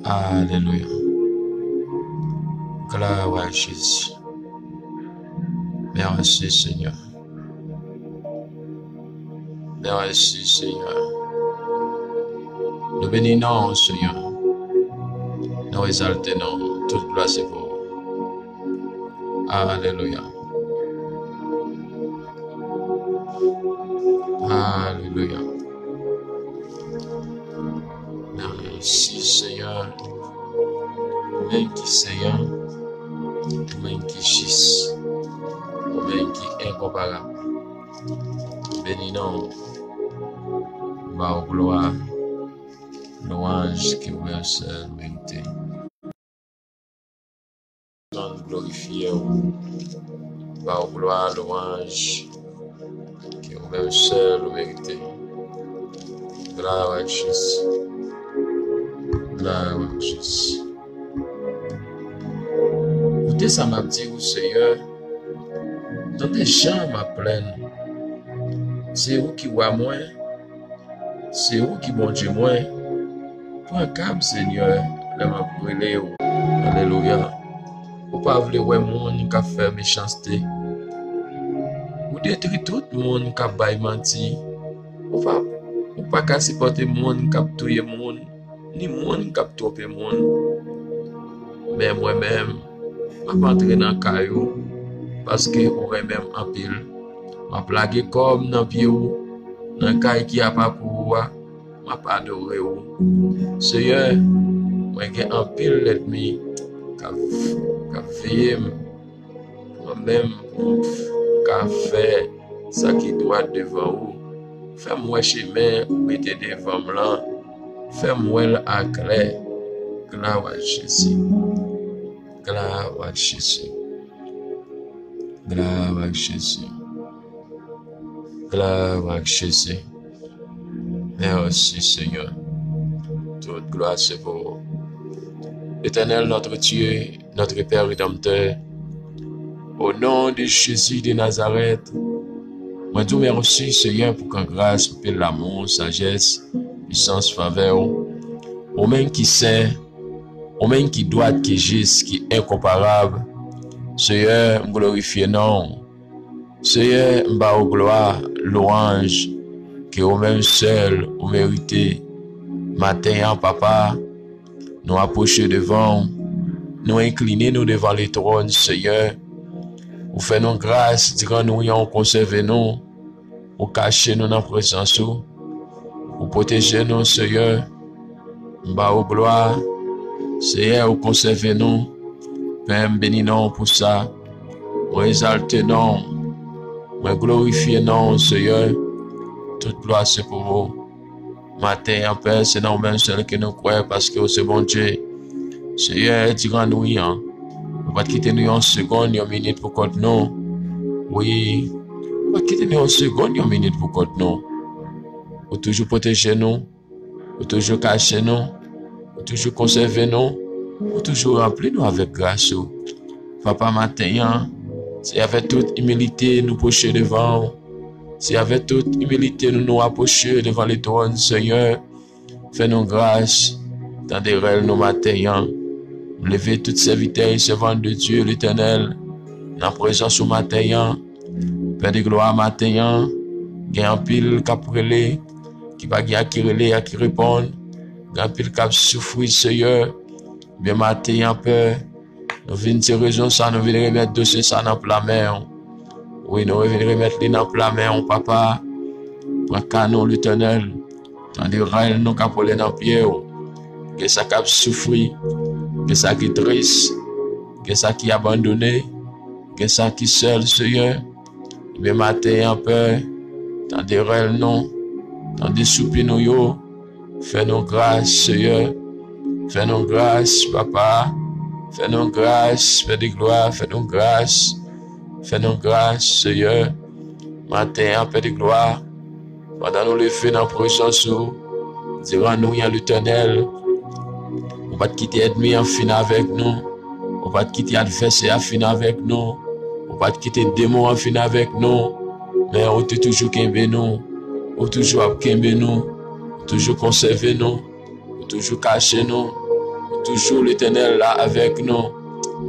Alléluia. Gloire à Jésus. Merci Seigneur. Merci Seigneur. Nous bénissons Seigneur. Nous exaltons. Toute gloire c'est pour vous. Alléluia. Alléluia. Merci Seigneur. Merci Seigneur. Merci Jésus. Merci incomparable. Bénissons. Bah gloire. Louange qui vous seul mérité. Glorifier. Bah gloire, louange qui vous seul mérité. Gloire à Jésus. Gloire à Jésus. Écoutez, ça m'a dit, Seigneur, dans des gens m'apprennent. C'est vous qui voyez moi, c'est vous qui bon Dieu moi. Pour un câble, Seigneur, là m'a brûlé. Alléluia. Vous pas voulez ouais monde qui a fait méchanceté. Vous détruisez tout le monde qui a baillé menti. Vous pas qu'à supporter monde qui a tué monde, ni monde qui a trompé monde. Mais moi-même, je ne vais pas entrer dans le caillou parce que j'aurais même en pile. Je vais plaguer comme dans le pied, dans le caillou qui n'a pas pour moi, je ne vais pas adorer. Seigneur, je vais en pile l'ennemi qui a veillé moi-même qui fait ce qui doit devant vous. Fais-moi chemin, mettez devant moi. Fais-moi à clair. Gloire à Jésus. Gloire à Jésus. Gloire à Jésus. Gloire à Jésus. Merci Seigneur. Toute gloire c'est pour vous. Éternel notre Dieu, notre Père rédempteur, au nom de Jésus de Nazareth, moi je vous remercie Seigneur pour qu'en grâce, pour l'amour, sagesse, puissance, faveur, au même qui sait, au même qui doit, qui est juste, qui est incomparable. Seigneur, glorifie non. Seigneur, m'ba au gloire, louange, que au même seul, au mérité. Matin, papa, nous approcher devant, nous incliner nous devant le trône, Seigneur. Vous faites nos grâces, dirons nous, on conserve nous, vous cachez nous dans la présence, vous protégez nous, Seigneur. M'ba au gloire, Seigneur, vous conservez nous. Père, bénis nous pour ça. Vous exaltez nous. Vous glorifiez nous, Seigneur. Toute gloire, c'est pour vous. Matin, en Père, c'est nous-mêmes ceux qui nous croient parce que c'est bon Dieu. Seigneur, dis-nous, hein. Vous ne quitter nous en seconde, une minute pour contre nous. Oui. Vous ne quitter nous en seconde, une minute pour contre nous. Vous toujours protéger nous. Vous toujours cacher nous. Vous toujours conserver nous. Vous toujours remplir nous avec grâce. Papa, matin, c'est avec toute humilité nous approcher devant. C'est avec toute humilité nous nous approcher devant le trône, Seigneur. Fais-nous grâce dans des rêves nos matins. Lever toutes serviteurs et servantes de Dieu l'Éternel. Dans la présence au matin. Père de gloire matin. Il y a un pile qui a brûlé. Qui va qui relève, à qui répondre. Il y a un pile qui a souffert, Seigneur. Bien matin, Père. Nous venons de raison ça, nous venons remettre dossier ça dans la main. Oui, nous venons remettre dans la main, papa. Pour canon l'Éternel. Dans des rêves, nous avons dans le pied. Que ça qui a souffert. Que ça qui est triste. Que ça qui est abandonné. Que ça qui est seul, Seigneur. Bien matin, Père. Dans des rêves, non. Dans des soupirs, nous. Fais-nous grâce, Seigneur. Fais-nous grâce, papa. Fais-nous grâce, Père de gloire. Fais-nous grâce. Fais-nous grâce, Seigneur. Matin, Père de gloire. Pendant nous lever dans la présence, dirons-nous, il y a l'Éternel. On va te quitter ennemi en fin avec nous. On va te quitter adversaire en fin avec nous. On va te quitter démon en fin avec nous. Mais on te toujours kembe nous. On toujours kembe nous. On toujours conserver nous. toujours caché nous, toujours l'Éternel là avec nous.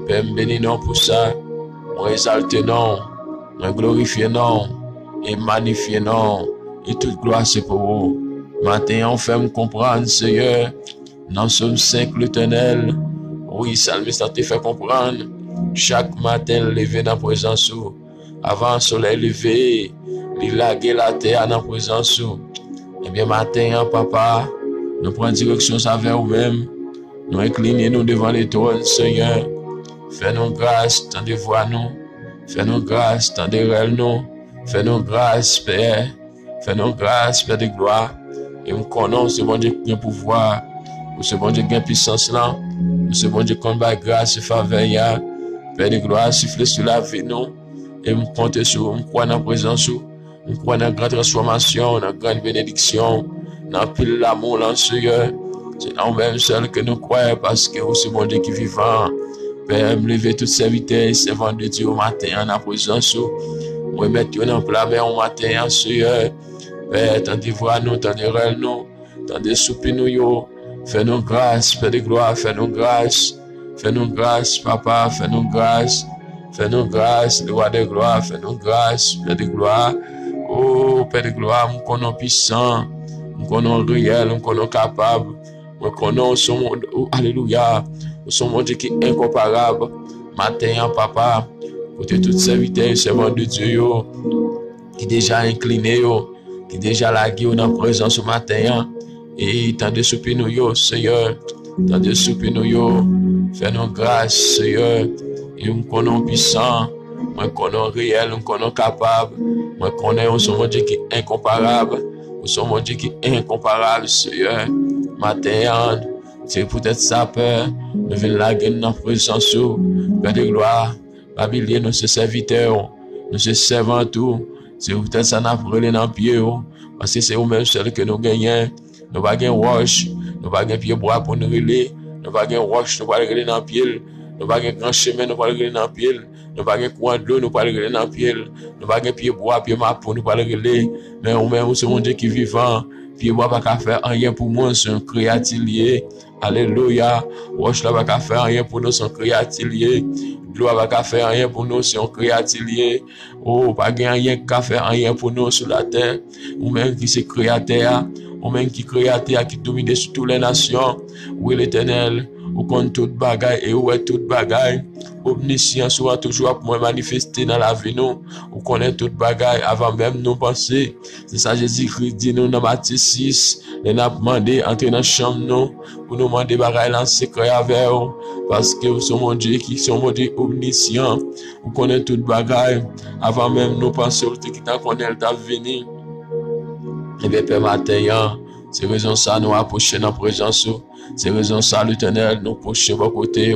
Père, bénis nous pour ça. Moi exalte non, moi glorifie non, et magnifie non, et toute gloire c'est pour vous. Matin, on fait me comprendre, Seigneur, dans Somme 5, l'Éternel. Oui, Salmiste te fait comprendre. Chaque matin, levé dans la présence, avant le soleil levé, il laguait la terre dans la présence. Eh bien, matin, papa, nous prenons direction vers vous-même. Nous inclinons devant les trônes, Seigneur. Fais-nous grâce, tendez voir nous. Fais-nous grâce, tendez nous. Fais-nous grâce, Père. Fais-nous grâce, Père de gloire. Et nous connaissons ce bon Dieu qui a pouvoir. Ce bon Dieu qui a puissance là. Ce bon Dieu qui a grâce et faveur. Père de gloire, sifflez sur la vie nous. Et nous comptons sur vous. Nous croyons dans la présence. Nous croyons dans la grande transformation, dans la grande bénédiction, dans pile l'amour, dans le Seigneur. C'est en même seul que nous croyons parce que c'est bon Dieu qui est vivant. Père, me lever tous serviteurs et servants de Dieu au matin en la présence. Moi, mettre dans plat mais au matin en Seigneur. Père, tendez voir nous, tendez nous, tendez souper nous. Fais-nous grâce, Père de gloire, fais-nous grâce. Fais-nous grâce, Papa, fais-nous grâce. Fais-nous grâce, le roi de gloire, fais-nous grâce, Père de gloire. Oh, Père de gloire, nous connaissons puissant, nous connaissons réel, nous connaissons capable, nous connaissons son monde, oh, alléluia, son monde qui est incomparable. Matin, Papa, côté tous serviteurs et servants de Dieu, qui déjà incliné, qui déjà lagué dans la présence ce matin, et tant de souper nous, Seigneur, tant de souper nous, fais-nous grâce, Seigneur, et nous connaissons puissant. Moi, connais réel, nous connais capable. Moi, connais son monde qui est incomparable. Son monde qui est incomparable, Seigneur. Matin, c'est peut-être ça, Père. Nous venons la gueule dans la présence, Père de gloire. Babylien, nous sommes serviteurs, nous sommes servants, tout. C'est peut-être ça, nous avons dans le pied, parce que c'est vous-même seul que nous gagnons. Nous n'avons pas de roche, nous n'avons pas de pied bois pour nous relayer. Nous n'avons pas de roche, nous n'avons pas de dans le pied. Nous n'avons pas de grand chemin, nous n'avons pas de dans le pied. Nous n'avons pas de coin de l'eau, nous n'avons pas de dans le pied. Nous n'avons pas de pied bois, pied map pour nous pas de relayer. Mais nous-mêmes, c'est mon Dieu qui est vivant. Pied bois pas qu'à faire rien pour moi, c'est un créatilier. Alléluia. Roche là pas qu'à faire rien pour nous, c'est un créatilier. L'eau pas qu'à faire rien pour nous, c'est un créatilier. Oh, pas rien qu'à faire rien pour nous sur la terre. Nous-mêmes qui c'est créateur. Ou même qui créateur qui domine sur toutes les nations. Oui, l'Éternel, ou compte toute bagaille et où est toute bagaille. Omniscient soit toujours pour manifester dans la vie nous. Ou connaît toute bagaille avant même nous penser. C'est ça Jésus-Christ dit nous dans Matthieu 6. Il a demandé entrer dans la chambre nous. Pour nous demander bagaille en secret avec vous. Parce que vous sommes mon Dieu qui sont mon Dieu omniscient. Ou connaît toute bagaille avant même nous penser. Ou qui t'en connaît ta venir. Et bien, Père matin, c'est raison ça, nous approcher dans la présence. C'est raison ça, l'Éternel, nous approcher de côté.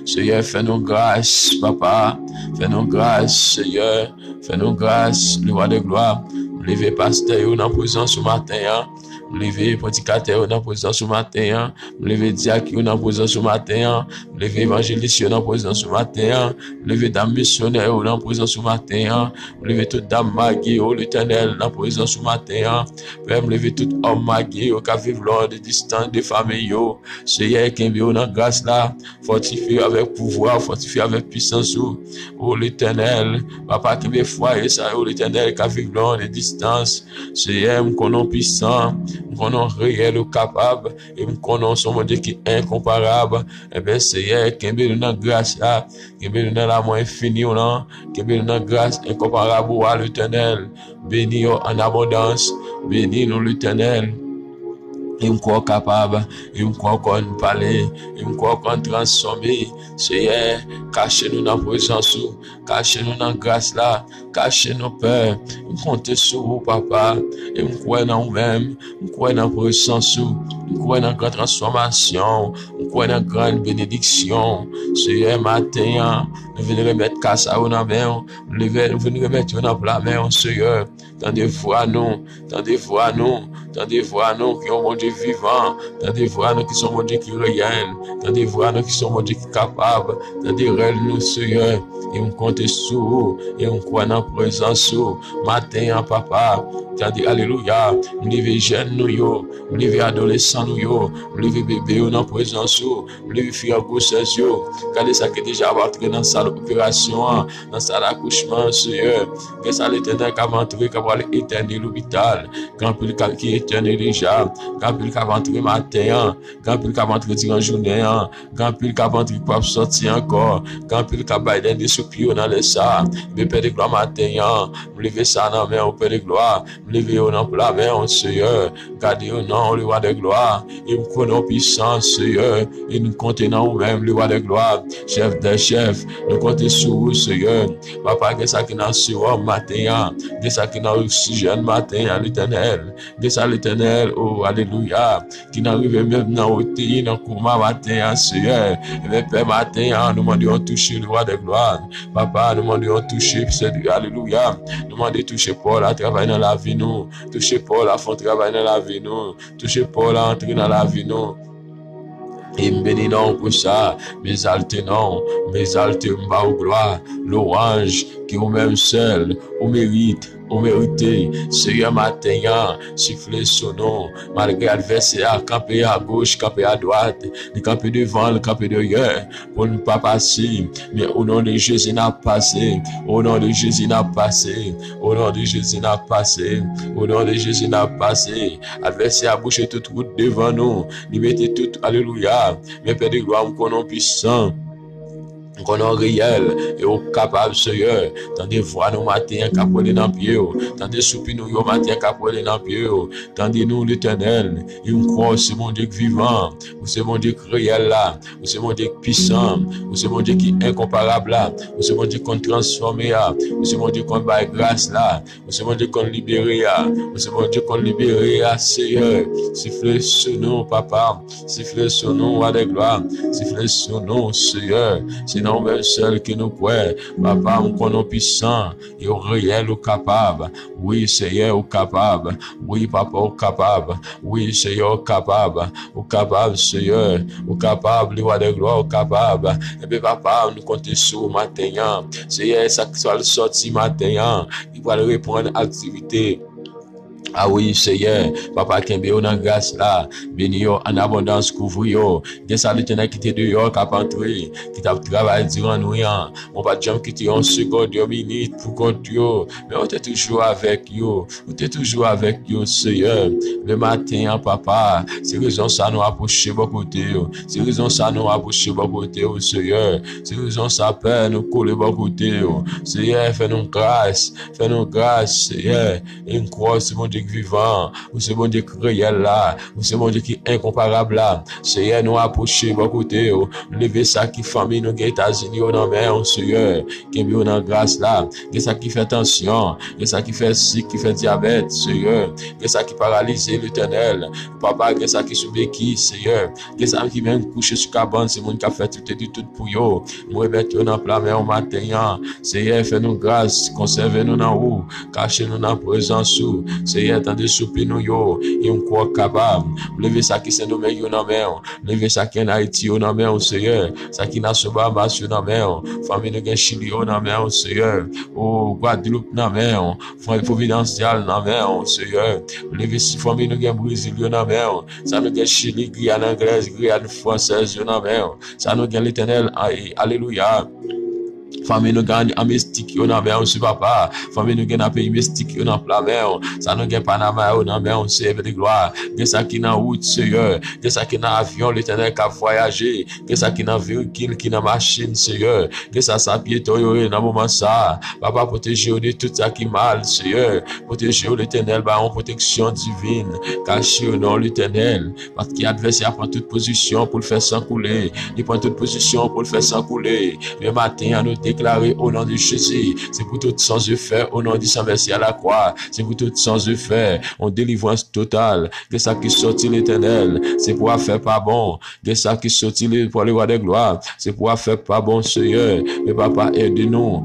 Seigneur, fais-nous grâce, Papa. Fais-nous grâce, Seigneur. Fais-nous grâce, le roi de gloire. Levez pasteur dans la présence ce matin. Lever prédicateur dans la présence ce matin, lever diacre dans la présence ce matin, lever évangéliste dans la présence ce matin, lever dame missionnaire dans la présence ce matin, lever toute dame magie au l'Éternel dans la présence ce matin, même lever tout homme magie au qui vivent loin de distance des familles, Seigneur qui est dans la grâce là, fortifié avec pouvoir, fortifié avec puissance, au l'Éternel, Papa qui veut foi et ça, au l'Éternel qui vivent loin de distance, Seigneur, nous connaissons puissant. Nous connaissons réel ou capable et nous connaissons son Dieu qui est incomparable. Et bien, Seigneur, qui est dans la grâce là, qui est dans l'amour infini là, qui est dans la grâce incomparable à l'Éternel. Bénis en abondance, bénis nous l'Éternel. Et nous croyons capable, et nous croyons qu'on parler, et nous croyons qu'on transformer. Seigneur, cachez-nous dans la présence, cachez-nous dans la grâce là, cachez-nous peur. Nous comptons sur vous, Papa, et nous croyons dans nous-mêmes, nous croyons dans la présence, nous croyons dans la grande transformation, nous croyons dans la grande bénédiction. Seigneur, matin, nous venons remettre Kassa dans la main, nous venons remettre dans la main, Seigneur. Tendez-vous à nous, tendez-vous à nous, tendez-vous à nous qui sont mon Dieu vivant, tendez-vous à nous qui sont mon Dieu qui réel, tendez-vous à nous qui sont mon Dieu qui capable, tendez-nous, Seigneur, et on compte sur vous, et on croit dans la présence, matin, papa, tendez, alléluia, nous levez jeunes, nous levez adolescents, nous levez bébés dans la présence, nous levez filles en grossesse, regardez ça qui est déjà entré dans la salle d'opération, dans la salle d'accouchement, Seigneur, que ça l'éternel qui a entré, qui va l'éternel l'hôpital, quand il qui est éternel déjà, quand il va entrer matin, quand il va entrer durant journée, quand il va entrer pour sortir encore, quand il va des soupirs dans les salles, mais Père de gloire matin, me lever ça dans la main au Père de gloire, me lever dans la main, Seigneur, gardez au nom, le roi de gloire, et nous connaissons puissance, Seigneur, et nous comptons nous-mêmes, le roi de gloire, chef des chefs, nous comptons sur vous, Seigneur, papa, que ça qui n'a sur matin, que ça qui n'a oxygène matin à l'éternel, que ça l'éternel, oh, alléluia, qui n'arrive même dans l'hôtel, dans le coma matin, Seigneur, et Père matin, nous demandons toucher le roi de gloire, papa, nous demandons toucher, alléluia, nous demandons toucher Paul à travailler dans la vie, nous, toucher Paul à faire travailler dans la vie, nous, toucher Paul à entrer dans la vie, nous. Et bénissons pour ça, m'exaltez non, m'exaltez m'ba au gloire, l'orange qui est au même seul, au mérite, au mérité, Seigneur matin, siffler son nom, malgré l'adversaire, camper à gauche, camper à droite, le camper devant, le camper derrière, pour ne pas passer, mais au nom de Jésus n'a passé, au nom de Jésus n'a passé, au nom de Jésus n'a passé, au nom de Jésus n'a passé, adversaire a bouché toute route devant nous, il mettait tout, alléluia, mais Père de gloire, nous connaissons puissant, qu'on est réel et au capable, Seigneur. Tendez voir nos matins capolés dans pied, tendez soupi nous au matin capolés dans pied, tendez nous l'éternel, et on croit c'est mon Dieu vivant, c'est mon Dieu réel là, c'est mon Dieu puissant, c'est mon Dieu qui est incomparable là, c'est mon Dieu qu'on transforme là, c'est mon Dieu qu'on baille grâce là, c'est mon Dieu qu'on libère là, c'est mon Dieu qu'on libère là, Seigneur. Sifflez sur nous, papa, sifflez sur nous, roi de gloire, sifflez sur nous, Seigneur. C'est non même seul que nous croyons. Papa, nous connaissons puissant et au réel, au capable. Oui, Seigneur, au capable. Oui, papa, au capable. Oui, Seigneur, au capable. Au capable, Seigneur. Au capable, le roi de gloire, au capable. Et bien, papa, nous comptons sur matin. Seigneur, ça qui soit le sorti matin. Il va répondre à l'activité. Ah oui, Seigneur, papa Kembe, on a grâce là, béni en abondance, couvre yo, des salutations qui te dehors, qui a entré, qui t'a travaillé durant nous, mon pas de jambe qui te en seconde, 2 minutes pour compte yo, mais on est toujours avec yo, on est toujours avec yo, Seigneur, le matin, papa, c'est raison ça nous approcher beaucoup de yo, c'est raison ça nous approcher beaucoup de yo, Seigneur, c'est raison ça peur nous coller beaucoup de yo, Seigneur, fais-nous grâce, Seigneur, et une croix, c'est mon Dieu vivant, ou c'est mon Dieu réel là, ou c'est mon Dieu qui est incomparable là. Seigneur, nous approcher beaucoup de lever ça qui famille nous États-Unis au nom de Seigneur, qui est dans grâce là, que ça qui fait tension, que ça qui fait sick, qui fait diabète, Seigneur, que ça qui paralyse l'éternel, papa, que ça qui sous béquille, Seigneur, que ça qui vient coucher sur cabane, c'est mon qui a fait tout et tout pour yo, nous remettons dans la main au matin, Seigneur, fais-nous grâce, conservez-nous dans haut, cachez-nous dans la présence, Seigneur, attendez souper nous yo, et on croit capable, lever ça qui c'est nous meilleurs dans main, lever ça qui en Haïti dans main, Seigneur, ça qui n'a sur Bahamas dans main, famille nous gain Chili dans main, Seigneur, au Guadeloupe dans main, famille provinciale dans main, Seigneur, lever si famille nous gain Brésil dans main, ça nous gain Chili, Guyane anglaise, Guyane française dans main, ça nous gain l'éternel, alléluia. Famille nous gagne en mystique, on a bien aussi papa. Famille nous gagne en pays mystique, on a plein mer. Ça nous gagne Panama, on a bien aussi de gloire. Que ça qui n'a route, Seigneur. Que ça qui n'a avion, l'éternel qui a voyagé. Que ça qui n'a véhicule, qui n'a machine, Seigneur. Que ça piéton, dans moment ça. Papa, protégez de tout ça qui mal, Seigneur. Protégez l'éternel, en protection divine. Cachez au nom l'éternel. Parce qu'il y a adversaire prend toute position pour le faire s'encouler. Il prend toute position pour le faire s'encouler. Le matin, à nous déclarer au nom de Jésus. C'est pour tout sans de faire au nom du sang versé à la croix. C'est pour tout sans de faire en délivrance totale. Que ça qui sortit l'Éternel, c'est pour faire pas bon. Que ça qui sortit pour le roi de gloire, c'est pour faire pas bon, Seigneur. Mais papa, aidez-nous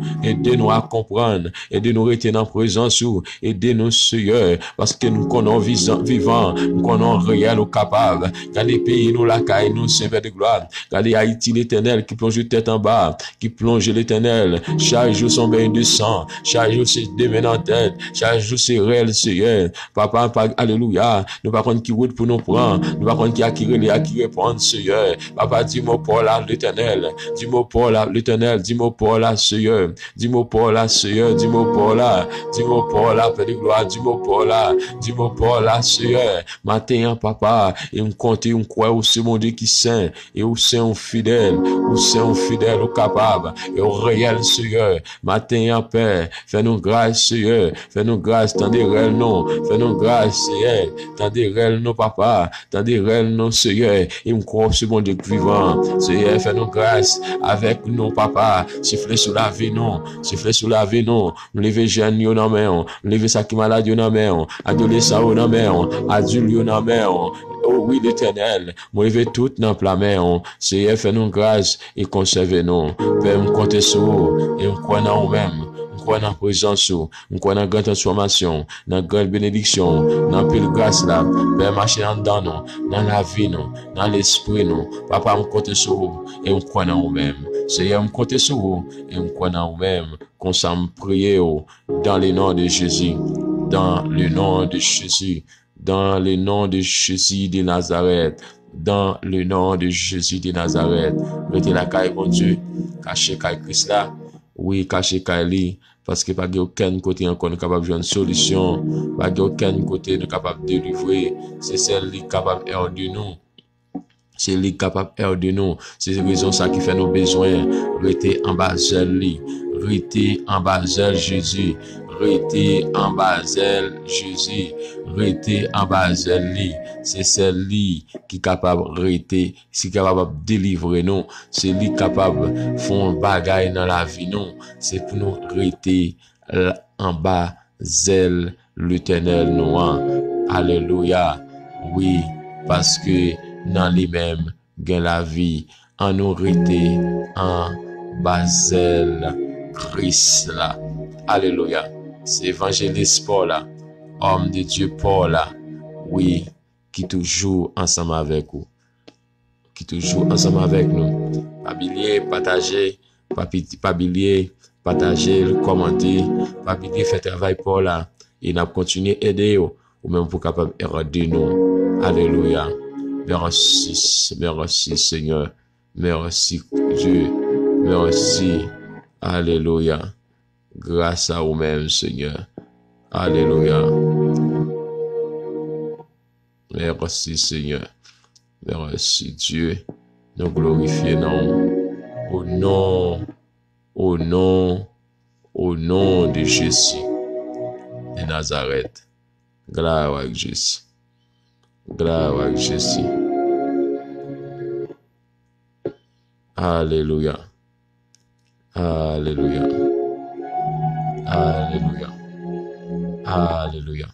à comprendre, aidez-nous à rester en présence, aidez-nous, Seigneur, parce que nous connaissons vivant, nous connaissons réel ou capable. Quand les pays nous la caille, nous, Seigneur de gloire. Quand les Haïti, l'Éternel, qui plonge tête en bas, qui plonge l'Éternel, chaque jour son bain de sang, chaque jour c'est démène en tête, chaque jour c'est réel, Seigneur. Papa, alléluia, nous pas contre qui route pour nous prendre, nous pas contre qui acquérir à qui répondre, Seigneur. Papa, dis-moi pour là, l'Éternel, dis-moi pour là, l'Éternel, dis-moi pour là, Seigneur, dis-moi pour là, Seigneur, dis-moi pour là, dis-moi pour là, Père de gloire, dis-moi pour là, Seigneur. Matin, papa, et on compte, on croit au c'est mon Dieu qui saint, et au c'est un fidèle, au capable, et au réel, Seigneur. Matin, Père, fais-nous grâce, Seigneur, fais-nous grâce, tendez réel, non, fais-nous grâce, Seigneur, tendez réel, non, papa, tendez réel, non, Seigneur, et on croit au c'est mon Dieu vivant, Seigneur, fais-nous grâce, avec nous, papa, sifflez sous la vie, non, sifflez sous la vie, non, nous levez jeune, yo, non, mais, levez ça qui malade, yo, non, mais, adolescent, yo, non, mais, adulte, yo, non, mais, oh oui, l'Éternel, moi, levez tout dans la main, Seigneur, fais-nous grâce, et conservez-nous, Père, on compte sur vous, et on croit dans nous-mêmes, on croit dans la présence, on croit dans la grande transformation, dans la grande bénédiction, dans la pile grâce là, Père, marcher en dedans nous, dans la vie nous, dans l'esprit nous, papa, on compte sur vous, et on croit dans nous-mêmes, Seigneur, on compte sur vous, et on croit dans nous-mêmes, qu'on s'en prie, dans le nom de Jésus, dans le nom de Jésus, dans le nom de Jésus de Nazareth, dans le nom de Jésus de Nazareth. Mettez la caille, bon Dieu, cachez caille Christ là, oui, cachez caille li, parce que pas aucun côté encore nous capable de jouer une solution, pas aucun côté nous capable de délivrer, c'est celle qui est capable de nous. C'est lui capable de nous. C'est raison ça qui fait nos besoins. Rester en bas lui. Rester en bas Jésus. Rester en bas Jésus. Rester en bas lui. C'est celle-là qui est capable de rester. C'est capable de délivrer nous. C'est lui capable de faire un bagage dans la vie nous. C'est pour nous rester en bas l'Éternel nous. Alléluia. Oui, parce que dans lui-même, gain la vie, en nous rete en Basel Christ là. Alléluia. C'est évangéliste Paul là, homme de Dieu Paul là, oui, qui toujours ensemble avec vous, qui toujours ensemble avec nous. Pas oublier, partager, pas oublier, partager, commenter, pas oublier faire travail Paul là, et n'a continuer aider ou même pour capable aider nous. Alléluia. Merci Seigneur, merci Dieu, merci, alléluia, grâce à vous-même Seigneur, alléluia, merci Seigneur, merci Dieu, nous glorifions au nom de Jésus de Nazareth, gloire à Jésus. Gloire à Jésus. Alléluia. Alléluia. Alléluia. Alléluia.